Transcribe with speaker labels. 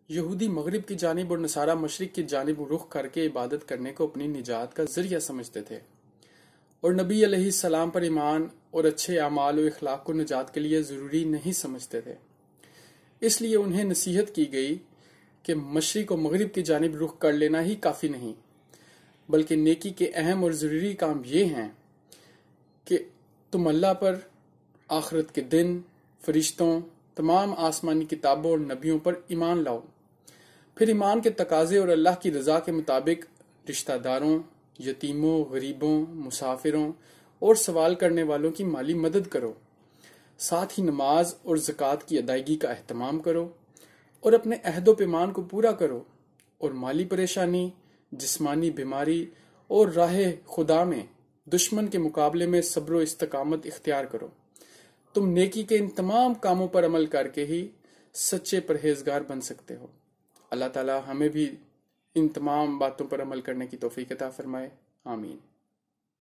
Speaker 1: یہودی مغرب کی جانب اور نصارہ مشرق کی جانب رخ کر کے عبادت کرنے کو اپنی نجات کا ذریعہ سمجھتے تھے، اور نبی علیہ السلام پر ایمان اور اچھے اعمال و اخلاق کو نجات کے لیے ضروری نہیں سمجھتے تھے۔ اس لیے انہیں نصیحت کی گئی کہ مشرق و مغرب کی جانب رخ کر لینا ہی کافی نہیں، بلکہ نیکی کے اہم اور ضروری کام یہ ہیں کہ تم اللہ پر، آخرت کے دن، فرشتوں، تمام آسمانی کتابوں اور نبیوں پر ایمان لاؤ۔ پھر ایمان کے تقاضے اور اللہ کی رضا کے مطابق رشتہ داروں، یتیموں، غریبوں، مسافروں اور سوال کرنے والوں کی مالی مدد کرو۔ ساتھ ہی نماز اور زکوٰۃ کی ادائیگی کا اہتمام کرو اور اپنے عہد و پیمان کو پورا کرو، اور مالی پریشانی، جسمانی بیماری اور راہ خدا میں دشمن کے مقابلے میں صبر و استقامت اختیار کرو۔ تم نیکی کے ان تمام کاموں پر عمل کر کے ہی سچے پرہیزگار بن سکتے ہو۔ اللہ تعالی ہمیں بھی ان تمام باتوں پر عمل کرنے کی توفیق عطا فرمائے، آمین۔